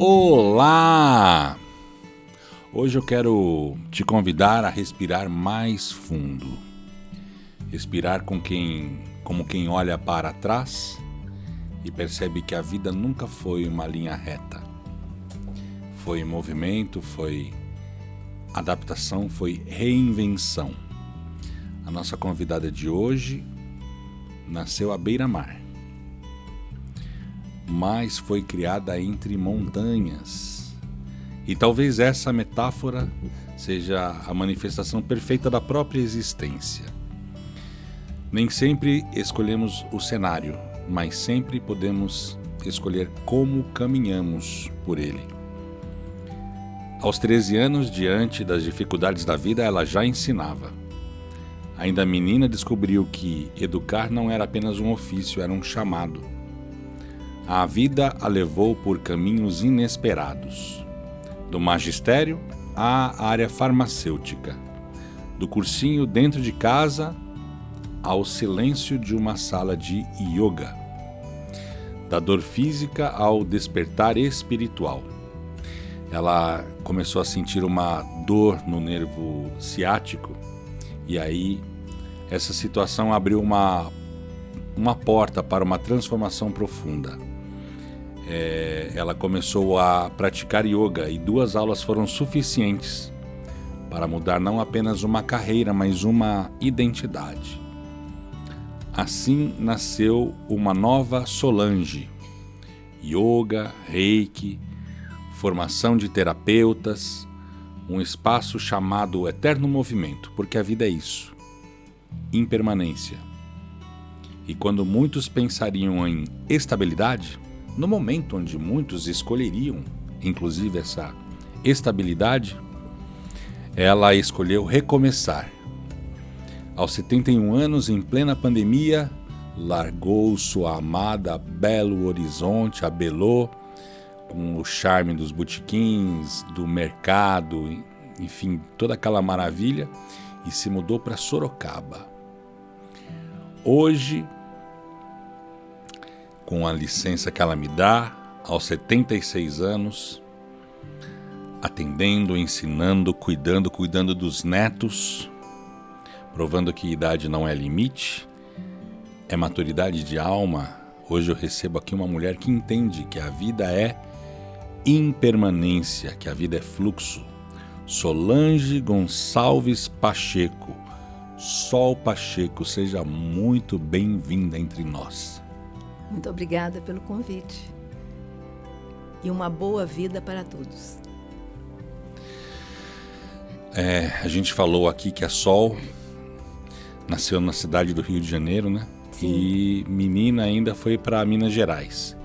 Olá! Hoje eu quero te convidar a respirar mais fundo. Respirar como quem olha para trás e percebe que a vida nunca foi uma linha reta. Foi movimento, foi adaptação, foi reinvenção. A nossa convidada de hoje nasceu à beira-mar, mas foi criada entre montanhas. E talvez essa metáfora seja a manifestação perfeita da própria existência. Nem sempre escolhemos o cenário, mas sempre podemos escolher como caminhamos por ele. Aos 13 anos, diante das dificuldades da vida, ela já ensinava. Ainda menina, descobriu que educar não era apenas um ofício, era um chamado. A vida a levou por caminhos inesperados, do magistério à área farmacêutica, do cursinho dentro de casa ao silêncio de uma sala de yoga, da dor física ao despertar espiritual. Ela começou a sentir uma dor no nervo ciático e aí essa situação abriu uma porta para uma transformação profunda. Ela começou a praticar yoga e 2 aulas foram suficientes para mudar não apenas uma carreira, mas uma identidade. Assim nasceu uma nova Solange. Yoga, Reiki, formação de terapeutas, um espaço chamado Eterno Movimento, porque a vida é isso, impermanência. E quando muitos pensariam em estabilidade, no momento onde muitos escolheriam, inclusive essa estabilidade, ela escolheu recomeçar. Aos 71 anos, em plena pandemia, largou sua amada Belo Horizonte, a Belô, com o charme dos botequins, do mercado, enfim, toda aquela maravilha, e se mudou para Sorocaba. Hoje, com a licença que ela me dá, aos 76 anos, atendendo, ensinando, cuidando dos netos, provando que idade não é limite, é maturidade de alma. Hoje eu recebo aqui uma mulher que entende que a vida é impermanência, que a vida é fluxo. Solange Gonçalves Pacheco, Sol Pacheco, seja muito bem-vinda entre nós. Muito obrigada pelo convite. E uma boa vida para todos. A gente falou aqui que a Sol nasceu na cidade do Rio de Janeiro, né? Sim. E menina ainda foi para Minas Gerais.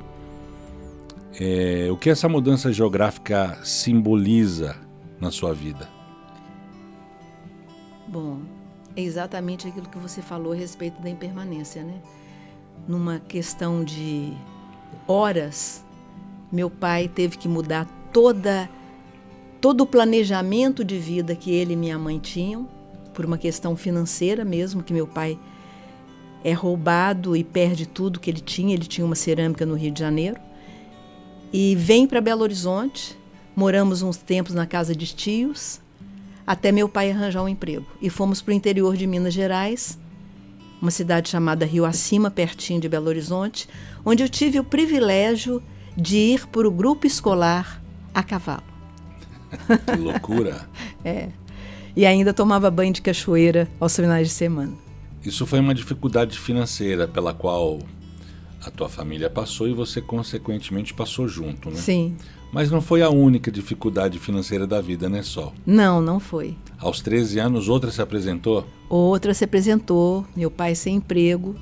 O que essa mudança geográfica simboliza na sua vida? Bom, é exatamente aquilo que você falou a respeito da impermanência, né? Numa questão de horas, meu pai teve que mudar todo o planejamento de vida que ele e minha mãe tinham, por uma questão financeira mesmo, que meu pai é roubado e perde tudo que ele tinha uma cerâmica no Rio de Janeiro, e vem para Belo Horizonte, moramos uns tempos na casa de tios, até meu pai arranjar um emprego, e fomos para o interior de Minas Gerais, uma cidade chamada Rio Acima, pertinho de Belo Horizonte, onde eu tive o privilégio de ir para o grupo escolar a cavalo. Que loucura! E ainda tomava banho de cachoeira aos finais de semana. Isso foi uma dificuldade financeira pela qual a tua família passou e você, consequentemente, passou junto, né? Sim. Mas não foi a única dificuldade financeira da vida, né, Sol? Não foi. Aos 13 anos, outra se apresentou? Outra se apresentou, meu pai sem emprego.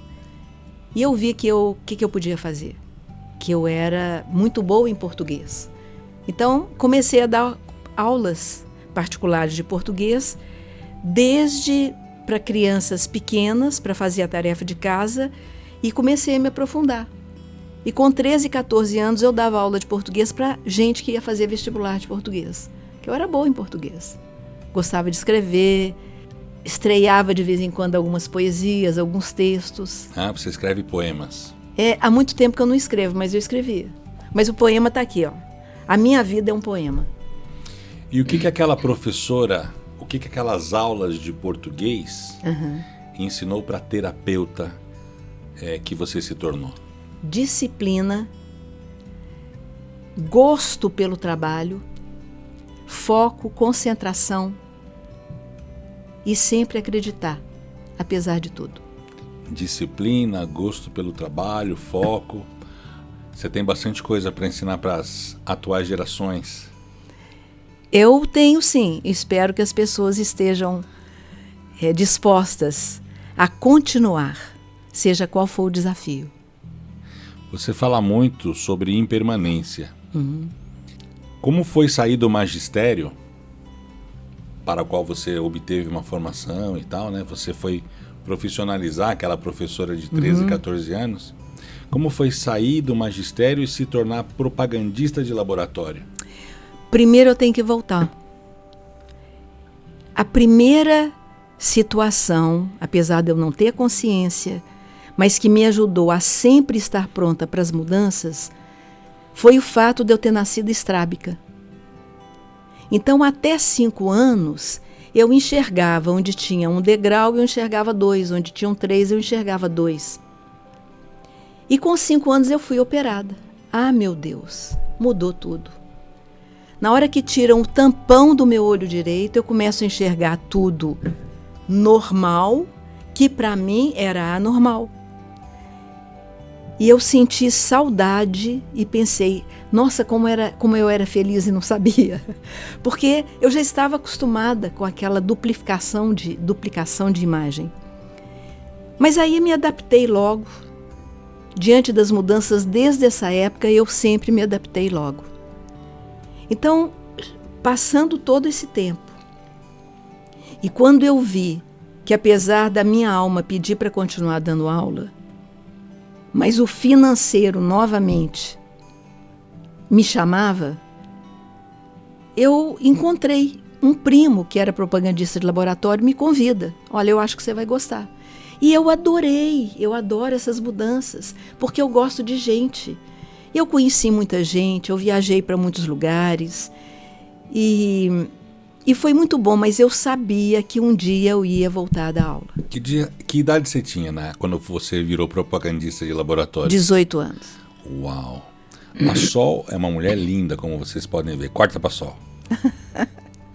E eu vi que eu podia fazer. Que eu era muito boa em português. Então, comecei a dar aulas particulares de português, desde para crianças pequenas, para fazer a tarefa de casa, e comecei a me aprofundar. E com 13, 14 anos eu dava aula de português para gente que ia fazer vestibular de português. Que eu era boa em português. Gostava de escrever, estreava de vez em quando algumas poesias, alguns textos. Ah, você escreve poemas. Há muito tempo que eu não escrevo, mas eu escrevia. Mas o poema está aqui, ó. A minha vida é um poema. E o que aquela professora, o que aquelas aulas de português ensinou para a terapeuta que você se tornou? Disciplina, gosto pelo trabalho, foco, concentração e sempre acreditar, apesar de tudo. Disciplina, gosto pelo trabalho, foco. Você tem bastante coisa para ensinar para as atuais gerações. Eu tenho sim, espero que as pessoas estejam dispostas a continuar, seja qual for o desafio. Você fala muito sobre impermanência. Como foi sair do magistério, para o qual você obteve uma formação e tal, né? Você foi profissionalizar aquela professora de 13, 14 anos. Como foi sair do magistério e se tornar propagandista de laboratório? Primeiro eu tenho que voltar. A primeira situação, apesar de eu não ter consciência, mas que me ajudou a sempre estar pronta para as mudanças, foi o fato de eu ter nascido estrábica. Então, até 5 anos, eu enxergava onde tinha um degrau, eu enxergava 2, onde tinham 3, eu enxergava 2. E com 5 anos eu fui operada. Ah, meu Deus, mudou tudo. Na hora que tiram o tampão do meu olho direito, eu começo a enxergar tudo normal, que para mim era anormal. E eu senti saudade e pensei, nossa, como eu era feliz e não sabia. Porque eu já estava acostumada com aquela duplicação de imagem. Mas aí me adaptei logo. Diante das mudanças desde essa época, eu sempre me adaptei logo. Então, passando todo esse tempo, e quando eu vi que apesar da minha alma pedir para continuar dando aula, mas o financeiro novamente me chamava, eu encontrei um primo que era propagandista de laboratório, me convida. Olha, eu acho que você vai gostar. E eu adoro essas mudanças, porque eu gosto de gente. Eu conheci muita gente, eu viajei para muitos lugares e foi muito bom, mas eu sabia que um dia eu ia voltar a dar aula. Que idade você tinha, né, quando você virou propagandista de laboratório? 18 anos. Uau! A Sol é uma mulher linda, como vocês podem ver. Corta pra Sol.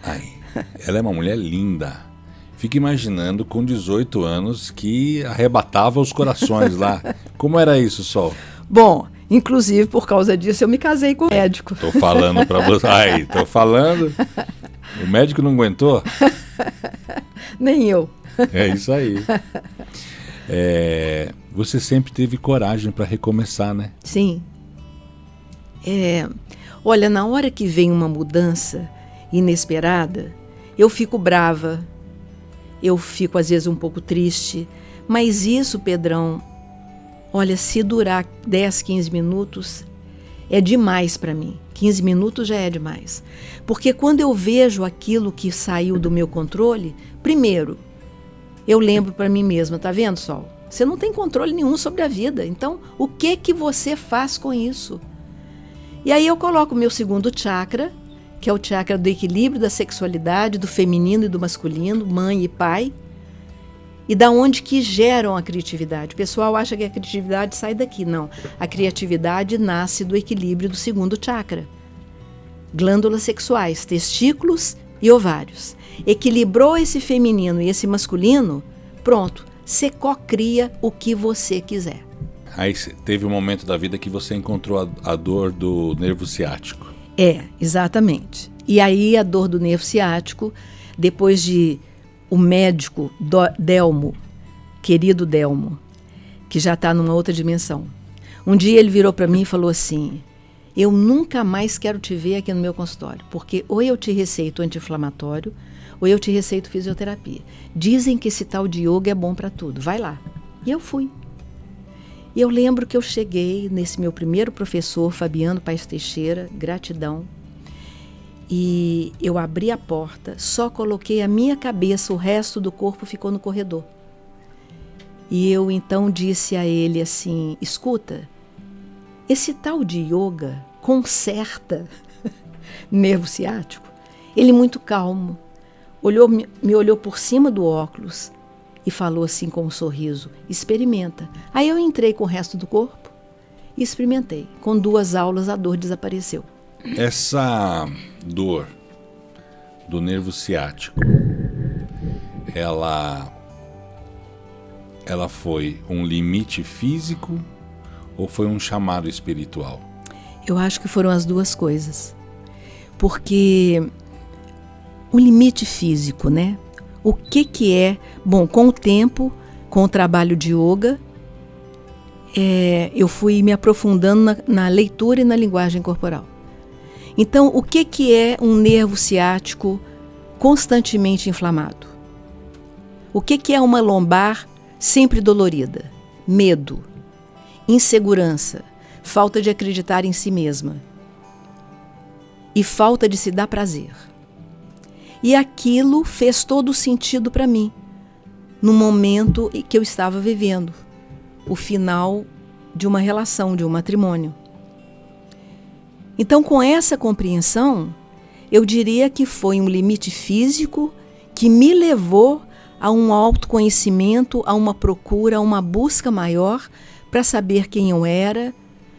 Ai, ela é uma mulher linda. Fico imaginando com 18 anos que arrebatava os corações lá. Como era isso, Sol? Bom, inclusive por causa disso eu me casei com o médico. Tô falando pra você. Ai, tô falando. O médico não aguentou? Nem eu. É isso aí. Você sempre teve coragem para recomeçar, né? Sim. Olha, na hora que vem uma mudança inesperada, eu fico brava, eu fico às vezes um pouco triste, mas isso, Pedrão, olha, se durar 10, 15 minutos, é demais para mim. 15 minutos já é demais. Porque quando eu vejo aquilo que saiu do meu controle, primeiro, eu lembro para mim mesma, tá vendo, Sol? Você não tem controle nenhum sobre a vida, então o que você faz com isso? E aí eu coloco o meu segundo chakra, que é o chakra do equilíbrio da sexualidade, do feminino e do masculino, mãe e pai, e da onde que geram a criatividade. O pessoal acha que a criatividade sai daqui. Não, a criatividade nasce do equilíbrio do segundo chakra. Glândulas sexuais, testículos e ovários. Equilibrou esse feminino e esse masculino, pronto, você cocria o que você quiser. Aí teve um momento da vida que você encontrou a dor do nervo ciático. Exatamente. E aí a dor do nervo ciático, depois de o médico Delmo, querido Delmo, que já está numa outra dimensão. Um dia ele virou para mim e falou assim, eu nunca mais quero te ver aqui no meu consultório, porque ou eu te receito anti-inflamatório, ou eu te receito fisioterapia. Dizem que esse tal de yoga é bom para tudo, vai lá. E eu fui. E eu lembro que eu cheguei nesse meu primeiro professor, Fabiano Paes Teixeira, gratidão, e eu abri a porta, só coloquei a minha cabeça, o resto do corpo ficou no corredor. E eu então disse a ele assim, escuta, esse tal de yoga conserta nervo ciático. Ele muito calmo, me olhou por cima do óculos e falou assim com um sorriso, experimenta. Aí eu entrei com o resto do corpo e experimentei. Com 2 aulas a dor desapareceu. Essa dor do nervo ciático, ela foi um limite físico ou foi um chamado espiritual? Eu acho que foram as 2 coisas. Porque o limite físico, né? O que é? Bom, com o tempo, com o trabalho de yoga, eu fui me aprofundando na leitura e na linguagem corporal. Então, o que é um nervo ciático constantemente inflamado? O que é uma lombar sempre dolorida? Medo, insegurança, falta de acreditar em si mesma e falta de se dar prazer. E aquilo fez todo sentido para mim, no momento que eu estava vivendo, o final de uma relação, de um matrimônio. Então, com essa compreensão, eu diria que foi um limite físico que me levou a um autoconhecimento, a uma procura, a uma busca maior para saber quem eu era,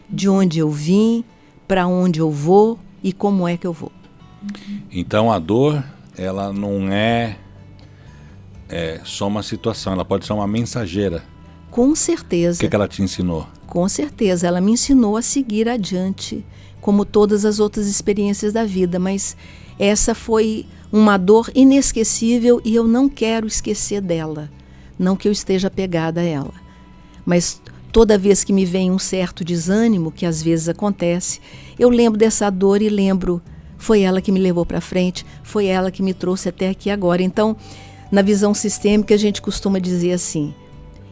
de onde eu vim, para onde eu vou e como é que eu vou. Então, a dor, ela não é só uma situação, ela pode ser uma mensageira. Com certeza. O que ela te ensinou? Com certeza, ela me ensinou a seguir adiante, como todas as outras experiências da vida, mas essa foi uma dor inesquecível e eu não quero esquecer dela. Não que eu esteja apegada a ela, mas toda vez que me vem um certo desânimo, que às vezes acontece, eu lembro dessa dor e lembro, foi ela que me levou para frente, foi ela que me trouxe até aqui agora. Então, na visão sistêmica, a gente costuma dizer assim,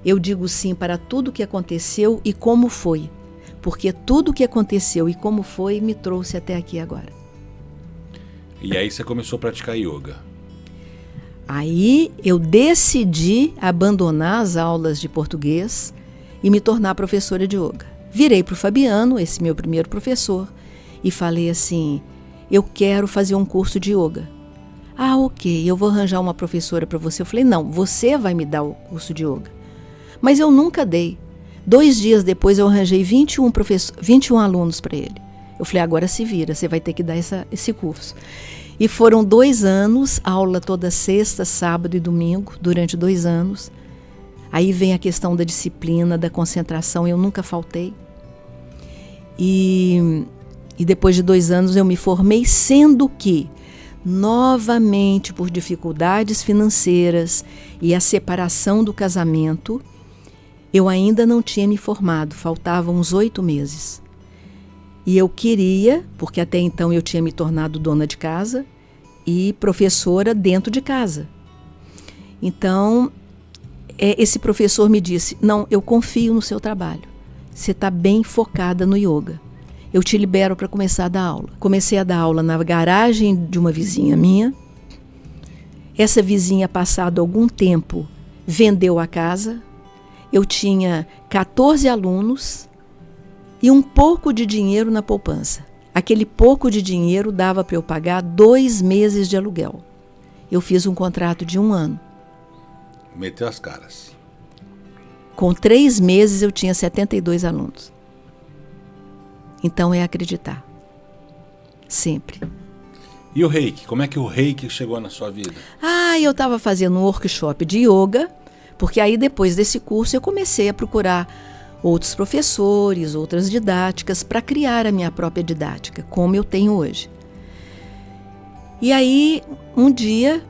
eu digo sim para tudo que aconteceu e como foi, porque tudo que aconteceu e como foi me trouxe até aqui agora. E aí você começou a praticar yoga? Aí eu decidi abandonar as aulas de português e me tornar professora de yoga. Virei para o Fabiano, esse meu primeiro professor, e falei assim, eu quero fazer um curso de yoga. Ah, ok, eu vou arranjar uma professora para você. Eu falei, não, você vai me dar o curso de yoga. Mas eu nunca dei. 2 dias depois eu arranjei 21 alunos para ele. Eu falei, agora se vira, você vai ter que dar esse curso. E foram 2 anos, aula toda sexta, sábado e domingo, durante 2 anos. Aí vem a questão da disciplina, da concentração, eu nunca faltei. E depois de 2 anos eu me formei, sendo que, novamente por dificuldades financeiras e a separação do casamento, eu ainda não tinha me formado, faltavam uns 8 meses. E eu queria, porque até então eu tinha me tornado dona de casa e professora dentro de casa. Então, esse professor me disse, não, eu confio no seu trabalho. Você está bem focada no yoga. Eu te libero para começar a dar aula. Comecei a dar aula na garagem de uma vizinha minha. Essa vizinha, passado algum tempo, vendeu a casa. Eu tinha 14 alunos e um pouco de dinheiro na poupança. Aquele pouco de dinheiro dava para eu pagar 2 meses de aluguel. Eu fiz um contrato de 1 ano. Meteu as caras. Com 3 meses eu tinha 72 alunos. Então é acreditar. Sempre. E o reiki? Como é que o reiki chegou na sua vida? Eu estava fazendo um workshop de yoga, porque aí depois desse curso eu comecei a procurar outros professores, outras didáticas, para criar a minha própria didática, como eu tenho hoje. E aí, um dia,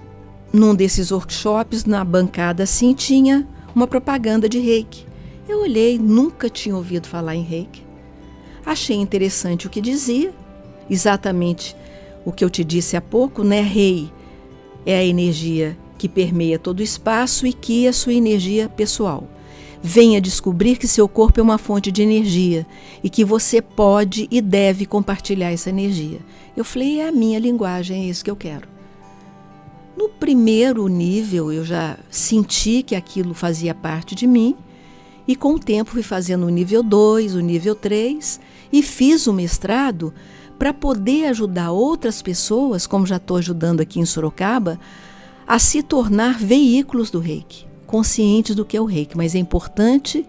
num desses workshops, na bancada assim, tinha uma propaganda de reiki. Eu olhei, nunca tinha ouvido falar em reiki. Achei interessante o que dizia, exatamente o que eu te disse há pouco, né? Rei é a energia que permeia todo o espaço e que é a sua energia pessoal. Venha descobrir que seu corpo é uma fonte de energia e que você pode e deve compartilhar essa energia. Eu falei, é a minha linguagem, é isso que eu quero. No primeiro nível, eu já senti que aquilo fazia parte de mim e com o tempo fui fazendo o nível 2, o nível 3 e fiz o mestrado para poder ajudar outras pessoas, como já estou ajudando aqui em Sorocaba, a se tornar veículos do Reiki, conscientes do que é o Reiki. Mas é importante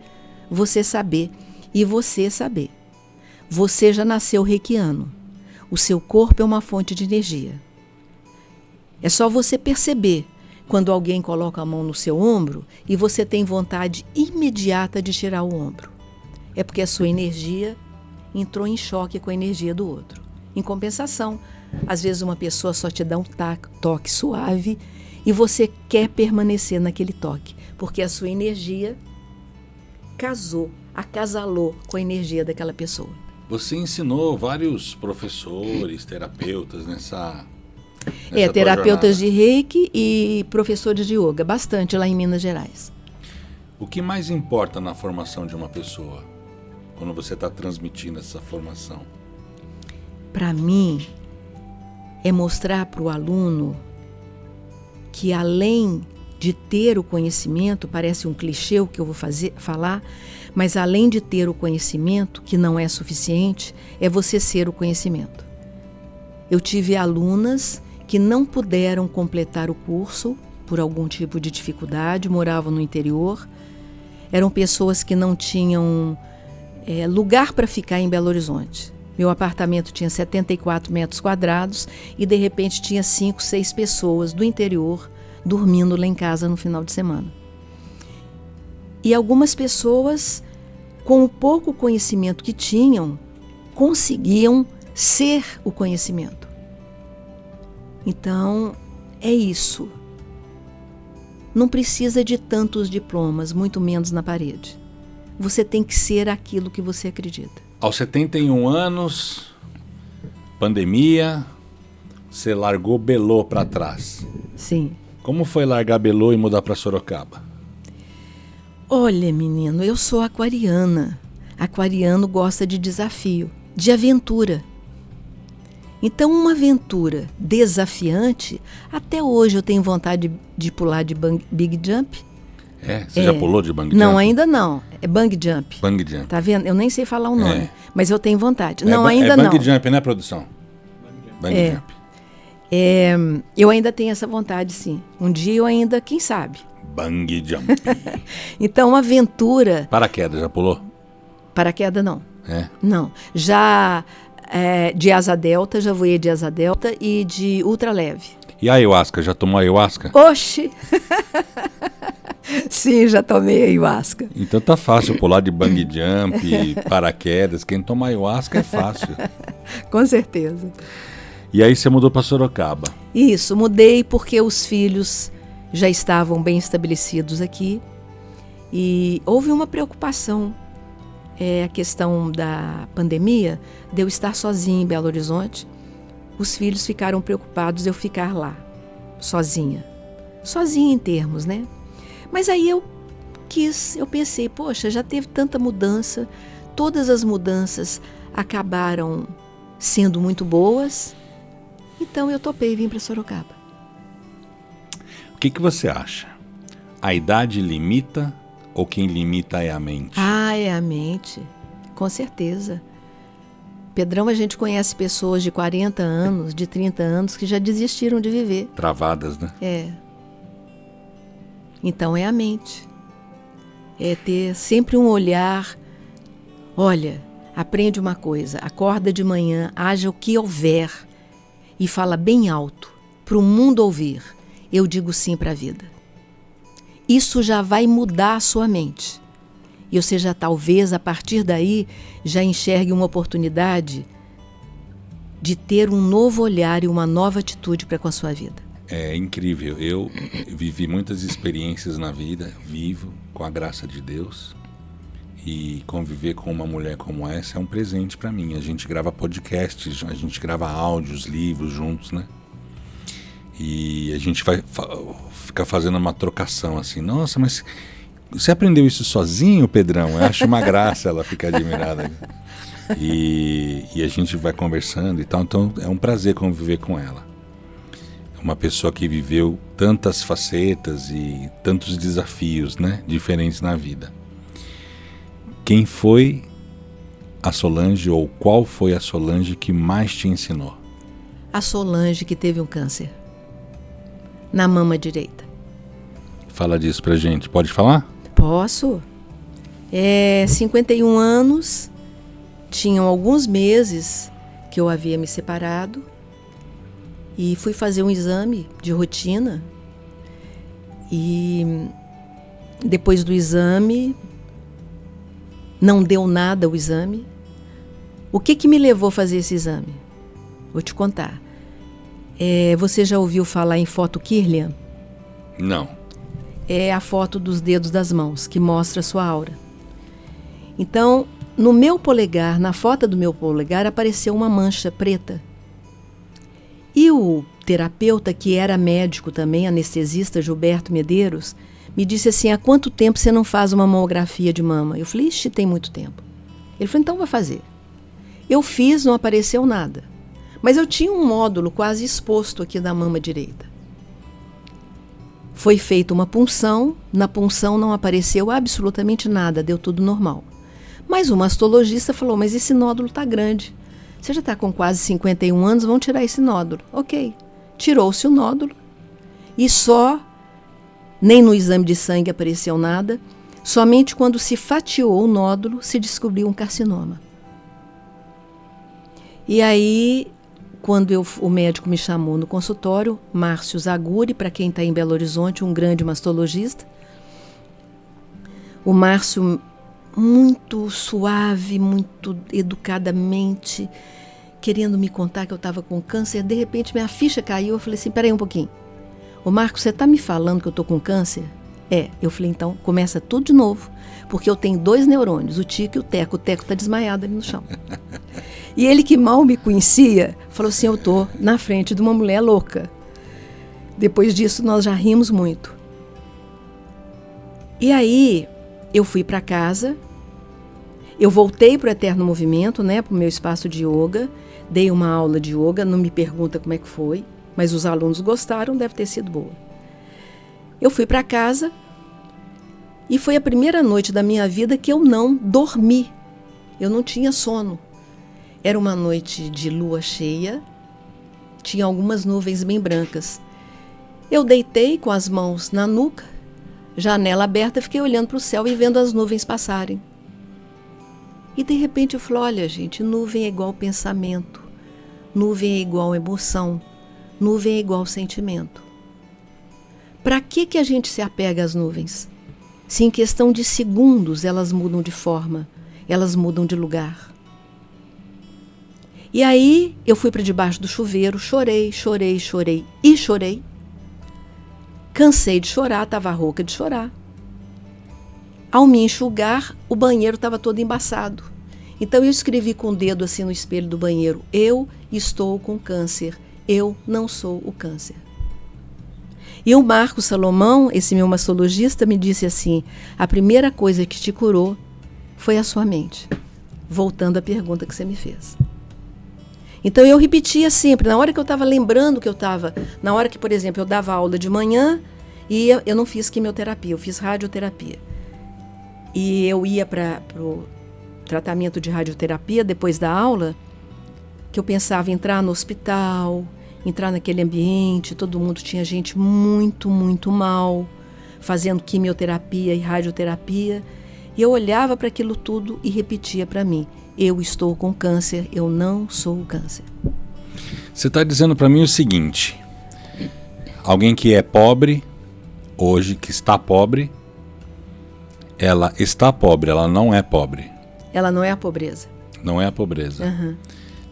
você saber, e você saber. Você já nasceu reikiano. O seu corpo é uma fonte de energia. É só você perceber quando alguém coloca a mão no seu ombro e você tem vontade imediata de tirar o ombro. É porque a sua energia entrou em choque com a energia do outro. Em compensação, às vezes uma pessoa só te dá um toque suave e você quer permanecer naquele toque, porque a sua energia acasalou com a energia daquela pessoa. Você ensinou vários professores, terapeutas nessa terapeutas de Reiki e professores de yoga, bastante lá em Minas Gerais. O que mais importa na formação de uma pessoa, quando você está transmitindo essa formação? Para mim, é mostrar para o aluno que além de ter o conhecimento, parece um clichê o que eu vou falar, mas além de ter o conhecimento, que não é suficiente, é você ser o conhecimento. Eu tive alunas que não puderam completar o curso por algum tipo de dificuldade, moravam no interior, eram pessoas que não tinham lugar para ficar em Belo Horizonte. Meu apartamento tinha 74 metros quadrados e de repente tinha 5, 6 pessoas do interior dormindo lá em casa no final de semana. E algumas pessoas, com o pouco conhecimento que tinham, conseguiam ser o conhecimento. Então, é isso. Não precisa de tantos diplomas, muito menos na parede. Você tem que ser aquilo que você acredita. Aos 71 anos, pandemia, você largou Belô para trás. Sim. Como foi largar Belô e mudar para Sorocaba? Olha, menino, eu sou aquariana. Aquariano gosta de desafio, de aventura. Então, uma aventura desafiante, até hoje eu tenho vontade de pular de big jump. Você já pulou de bungee jump? Não, ainda não. É bung jump. Bungee jump. Tá vendo? Eu nem sei falar o nome, mas eu tenho vontade. Não, ainda não. É bungee jump, né, produção? Bungee jump. Eu ainda tenho essa vontade, sim. Um dia eu ainda, quem sabe? Bungee jump. Então, uma aventura... Paraquedas, já pulou? Paraquedas, não. É? Não. Já de asa delta, já voei de asa delta e de ultraleve. E a ayahuasca? Já tomou ayahuasca? Oxi! Sim, já tomei ayahuasca. Então tá fácil pular de bungee jump, paraquedas. Quem toma ayahuasca é fácil. Com certeza. E aí você mudou para Sorocaba? Isso, mudei porque os filhos já estavam bem estabelecidos aqui e houve uma preocupação. A questão da pandemia, de eu estar sozinha em Belo Horizonte. Os filhos ficaram preocupados de eu ficar lá, sozinha. Sozinha em termos, né? Mas aí eu pensei, poxa, já teve tanta mudança, todas as mudanças acabaram sendo muito boas, então eu topei e vim para Sorocaba. O que você acha? A idade limita ou quem limita é a mente? É a mente, com certeza. Pedrão, a gente conhece pessoas de 40 anos, de 30 anos, que já desistiram de viver. Travadas, né? Então é a mente. É ter sempre um olhar. Olha, aprende uma coisa, acorda de manhã, haja o que houver e fala bem alto, para o mundo ouvir. Eu digo sim para a vida. Isso já vai mudar a sua mente. E você já talvez, a partir daí, já enxergue uma oportunidade de ter um novo olhar e uma nova atitude para com a sua vida. É incrível. Eu vivi muitas experiências na vida, vivo com a graça de Deus. E conviver com uma mulher como essa é um presente para mim. A gente grava podcasts, a gente grava áudios, livros juntos, né? E a gente vai ficar fazendo uma trocação assim. Nossa, mas você aprendeu isso sozinho, Pedrão? Eu acho uma graça ela ficar admirada. E a gente vai conversando e tal. Então é um prazer conviver com ela. Uma pessoa que viveu tantas facetas e tantos desafios, né, diferentes na vida. Quem foi a Solange, ou qual foi a Solange que mais te ensinou? A Solange que teve um câncer na mama direita. Fala disso pra gente. Pode falar? Posso? 51 anos, tinham alguns meses que eu havia me separado e fui fazer um exame de rotina. E depois do exame, não deu nada o exame. O que me levou a fazer esse exame? Vou te contar. Você já ouviu falar em foto Kirlian? Não. É a foto dos dedos das mãos, que mostra a sua aura. Então, no meu polegar, na foto do meu polegar, apareceu uma mancha preta. E o terapeuta, que era médico também, anestesista, Gilberto Medeiros, me disse assim: há quanto tempo você não faz uma mamografia de mama? Eu falei: ixi, tem muito tempo. Ele falou: então vai fazer. Eu fiz, não apareceu nada. Mas eu tinha um nódulo quase exposto aqui da mama direita. Foi feita uma punção, na punção não apareceu absolutamente nada, deu tudo normal. Mas o mastologista falou: mas esse nódulo está grande. Você já está com quase 51 anos, vão tirar esse nódulo. Ok. Tirou-se o nódulo e nem no exame de sangue apareceu nada, somente quando se fatiou o nódulo se descobriu um carcinoma. E aí, quando o médico me chamou no consultório, Márcio Zaguri, para quem está em Belo Horizonte, um grande mastologista, o Márcio, muito suave, muito educadamente, querendo me contar que eu estava com câncer, de repente minha ficha caiu, eu falei assim: peraí um pouquinho. Ô Marco, você está me falando que eu estou com câncer? Eu falei: então começa tudo de novo, porque eu tenho 2 neurônios, o Tico e o Teco está desmaiado ali no chão. E ele, que mal me conhecia, falou assim: eu estou na frente de uma mulher louca. Depois disso nós já rimos muito. E aí eu fui para casa, eu voltei para o Eterno Movimento, para o meu espaço de yoga, dei uma aula de yoga, não me pergunta como é que foi, mas os alunos gostaram, deve ter sido boa. Eu fui para casa e foi a primeira noite da minha vida que eu não dormi, eu não tinha sono. Era uma noite de lua cheia, tinha algumas nuvens bem brancas. Eu deitei com as mãos na nuca, janela aberta, fiquei olhando para o céu e vendo as nuvens passarem. E de repente eu falei: olha gente, nuvem é igual pensamento, nuvem é igual emoção, nuvem é igual sentimento. Para que a gente se apega às nuvens? Se em questão de segundos elas mudam de forma, elas mudam de lugar. E aí eu fui para debaixo do chuveiro, chorei. Cansei de chorar, estava rouca de chorar. Ao me enxugar, o banheiro estava todo embaçado. Então eu escrevi com o dedo assim no espelho do banheiro: eu estou com câncer, eu não sou o câncer. E o Marco Salomão, esse meu mastologista, me disse assim: a primeira coisa que te curou foi a sua mente. Voltando à pergunta que você me fez. Então eu repetia sempre, na hora que eu estava lembrando que eu estava, na hora que, por exemplo, eu dava aula de manhã e eu não fiz quimioterapia, eu fiz radioterapia. E eu ia para o tratamento de radioterapia depois da aula, que eu pensava em entrar no hospital, entrar naquele ambiente, todo mundo tinha gente muito, muito mal, fazendo quimioterapia e radioterapia. E eu olhava para aquilo tudo e repetia para mim: eu estou com câncer, eu não sou o câncer. Você está dizendo para mim o seguinte: alguém que é pobre, hoje, que está pobre, ela está pobre, ela não é pobre. Ela não é a pobreza. Não é a pobreza. Uhum.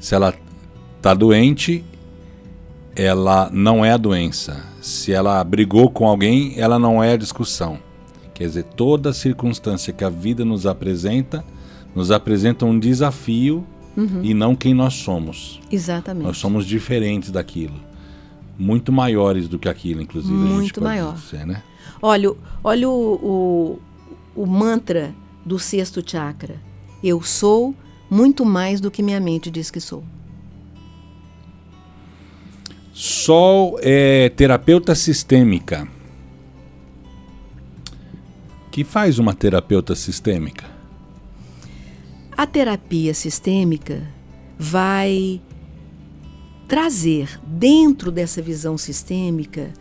Se ela está doente, ela não é a doença. Se ela brigou com alguém, ela não é a discussão. Quer dizer, toda circunstância que a vida nos apresenta um desafio, e não quem nós somos. Exatamente. Nós somos diferentes daquilo. Muito maiores do que aquilo, inclusive. Muito a gente pode maior. dizer, né? Olha o mantra do 6º chakra: eu sou muito mais do que minha mente diz que sou. Sol é terapeuta sistêmica. O que faz uma terapeuta sistêmica? A terapia sistêmica vai trazer dentro dessa visão sistêmica,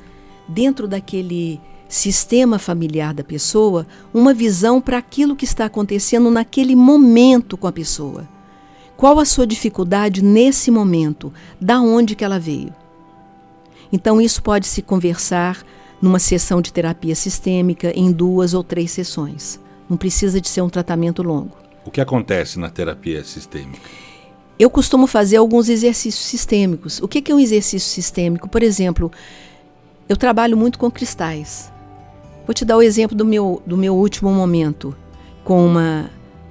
dentro daquele sistema familiar da pessoa, uma visão para aquilo que está acontecendo naquele momento com a pessoa. Qual a sua dificuldade nesse momento? Da onde que ela veio? Então isso pode se conversar numa sessão de terapia sistêmica em 2 ou 3 sessões. Não precisa de ser um tratamento longo. O que acontece na terapia sistêmica? Eu costumo fazer alguns exercícios sistêmicos. O que é um exercício sistêmico? Por exemplo, eu trabalho muito com cristais. Vou te dar o exemplo do meu último momento com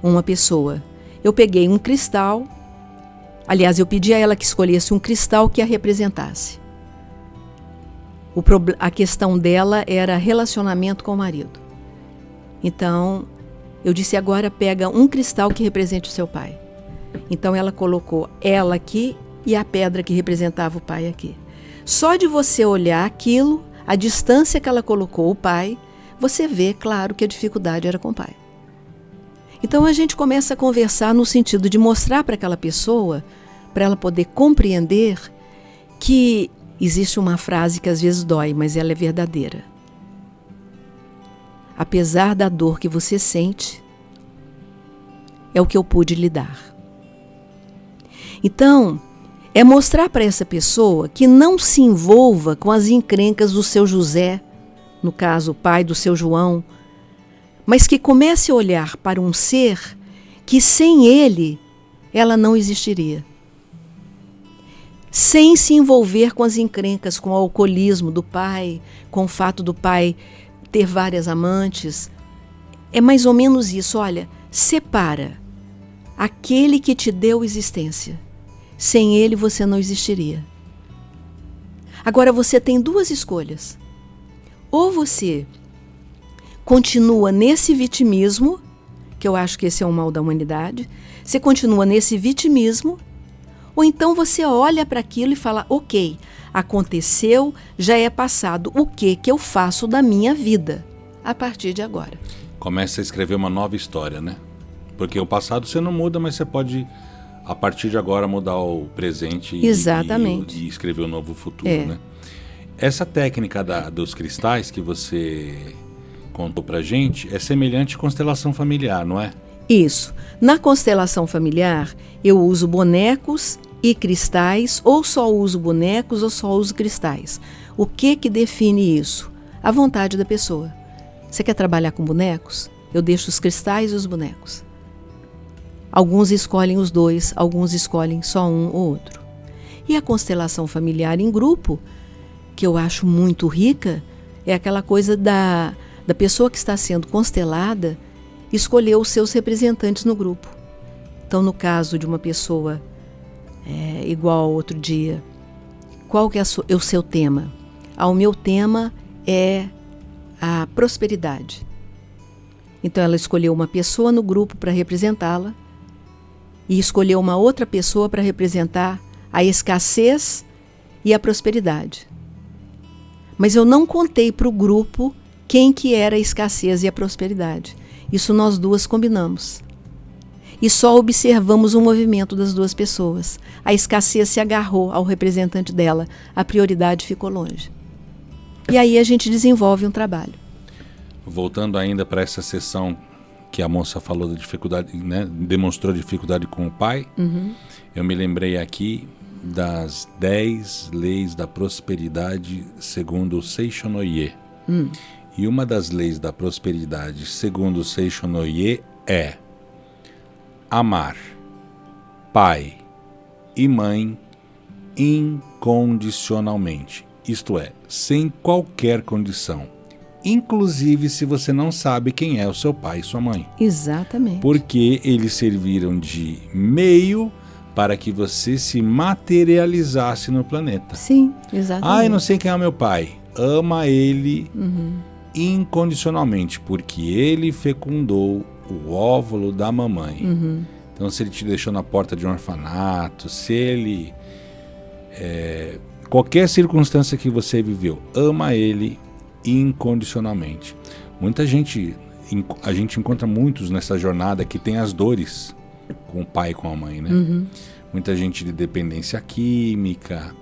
uma pessoa. Eu peguei um cristal, aliás, eu pedi a ela que escolhesse um cristal que a representasse. A questão dela era relacionamento com o marido. Então, eu disse, agora pega um cristal que represente o seu pai. Então ela colocou ela aqui e a pedra que representava o pai aqui. Só de você olhar aquilo, a distância que ela colocou o pai, você vê, claro, que a dificuldade era com o pai. Então a gente começa a conversar no sentido de mostrar para aquela pessoa, para ela poder compreender que existe uma frase que às vezes dói, mas ela é verdadeira. Apesar da dor que você sente, é o que eu pude lhe dar. Então, é mostrar para essa pessoa que não se envolva com as encrencas do seu José, no caso, o pai do seu João, mas que comece a olhar para um ser que sem ele, ela não existiria. Sem se envolver com as encrencas, com o alcoolismo do pai, com o fato do pai ter várias amantes. É mais ou menos isso, olha, separa aquele que te deu existência. Sem ele você não existiria. Agora você tem 2 escolhas. Ou você continua nesse vitimismo, que eu acho que esse é um mal da humanidade, você continua nesse vitimismo, ou então você olha para aquilo e fala, ok, aconteceu, já é passado, o que eu faço da minha vida a partir de agora? Começa a escrever uma nova história, né? Porque o passado você não muda, mas você pode, a partir de agora, mudar o presente Exatamente. e escrever um novo futuro, né? Essa técnica dos cristais que você contou pra gente é semelhante à constelação familiar, não é? Isso. Na constelação familiar, eu uso bonecos e cristais, ou só uso bonecos ou só uso cristais. O que define isso? A vontade da pessoa. Você quer trabalhar com bonecos? Eu deixo os cristais e os bonecos. Alguns escolhem os 2, alguns escolhem só um ou outro. E a constelação familiar em grupo, que eu acho muito rica, é aquela coisa da pessoa que está sendo constelada escolher os seus representantes no grupo. Então, no caso de uma pessoa igual ao outro dia, qual que é o seu tema? O meu tema é a prosperidade. Então, ela escolheu uma pessoa no grupo para representá-la e escolheu uma outra pessoa para representar a escassez e a prosperidade. Mas eu não contei para o grupo quem que era a escassez e a prosperidade. Isso nós 2 combinamos. E só observamos o movimento das 2 pessoas. A escassez se agarrou ao representante dela, a prioridade ficou longe. E aí a gente desenvolve um trabalho. Voltando ainda para essa sessão que a moça falou da dificuldade, né, demonstrou dificuldade com o pai, eu me lembrei aqui das 10 leis da prosperidade segundo o Seishonoye. E uma das leis da prosperidade segundo o Seishonoye é amar pai e mãe incondicionalmente, isto é, sem qualquer condição, inclusive se você não sabe quem é o seu pai e sua mãe. Exatamente. Porque eles serviram de meio para que você se materializasse no planeta. Sim, exatamente. Eu não sei quem é o meu pai. Ama ele incondicionalmente, porque ele fecundou o óvulo da mamãe. Então, se ele te deixou na porta de um orfanato, se ele... qualquer circunstância que você viveu, ama ele incondicionalmente. Muita gente, a gente encontra muitos nessa jornada que tem as dores com o pai e com a mãe, né? Muita gente de dependência química,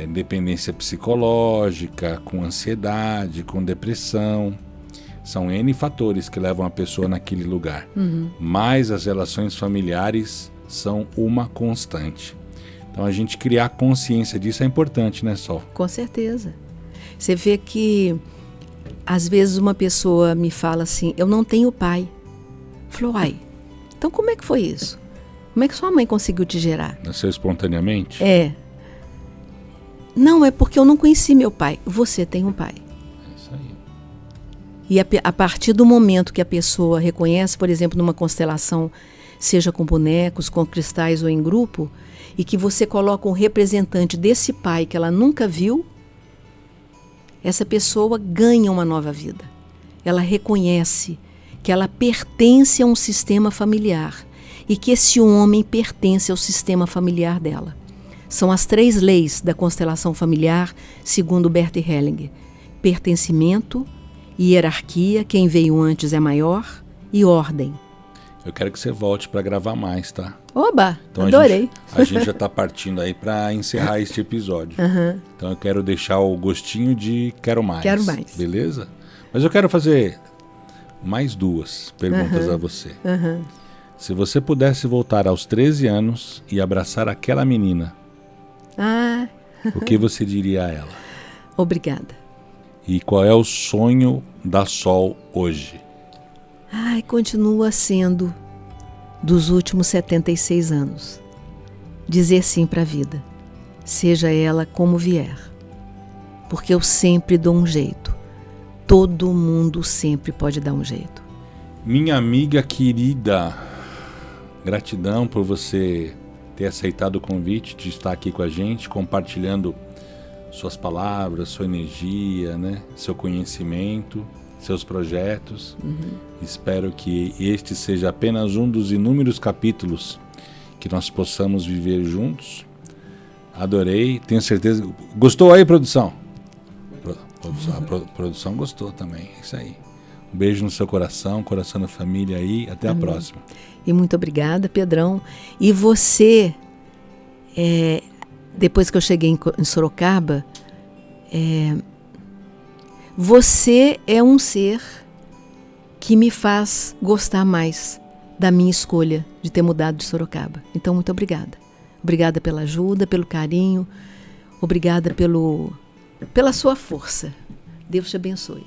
dependência psicológica, com ansiedade, com depressão. São N fatores que levam a pessoa naquele lugar. Mas as relações familiares são uma constante. Então a gente criar consciência disso é importante, né, Sol? Com certeza. Você vê que às vezes uma pessoa me fala assim, eu não tenho pai. Falou, ai, então como é que foi isso? Como é que sua mãe conseguiu te gerar? Nasceu espontaneamente? Não, é porque eu não conheci meu pai. Você tem um pai. É isso aí. E a partir do momento que a pessoa reconhece, por exemplo, numa constelação, seja com bonecos, com cristais ou em grupo, e que você coloca um representante desse pai que ela nunca viu, essa pessoa ganha uma nova vida. Ela reconhece que ela pertence a um sistema familiar e que esse homem pertence ao sistema familiar dela. São as 3 leis da constelação familiar, segundo Bert Hellinger. Pertencimento, hierarquia, quem veio antes é maior, e ordem. Eu quero que você volte para gravar mais, tá? Oba, então adorei. A gente já está partindo aí para encerrar este episódio. Então eu quero deixar o gostinho de quero mais. Quero mais. Beleza? Mas eu quero fazer mais 2 perguntas a você. Se você pudesse voltar aos 13 anos e abraçar aquela menina, o que você diria a ela? Obrigada. E qual é o sonho da Sol hoje? Continua sendo dos últimos 76 anos. Dizer sim para a vida, seja ela como vier. Porque eu sempre dou um jeito. Todo mundo sempre pode dar um jeito. Minha amiga querida, gratidão por você ter aceitado o convite de estar aqui com a gente, compartilhando suas palavras, sua energia, né? Seu conhecimento, seus projetos. Espero que este seja apenas um dos inúmeros capítulos que nós possamos viver juntos. Adorei, tenho certeza. Gostou aí, produção? A produção gostou também, é isso aí. Um beijo no seu coração, coração da família aí, até a próxima. E muito obrigada, Pedrão. E você, depois que eu cheguei em Sorocaba, você é um ser que me faz gostar mais da minha escolha de ter mudado de Sorocaba. Então, muito obrigada. Obrigada pela ajuda, pelo carinho, obrigada pela sua força. Deus te abençoe.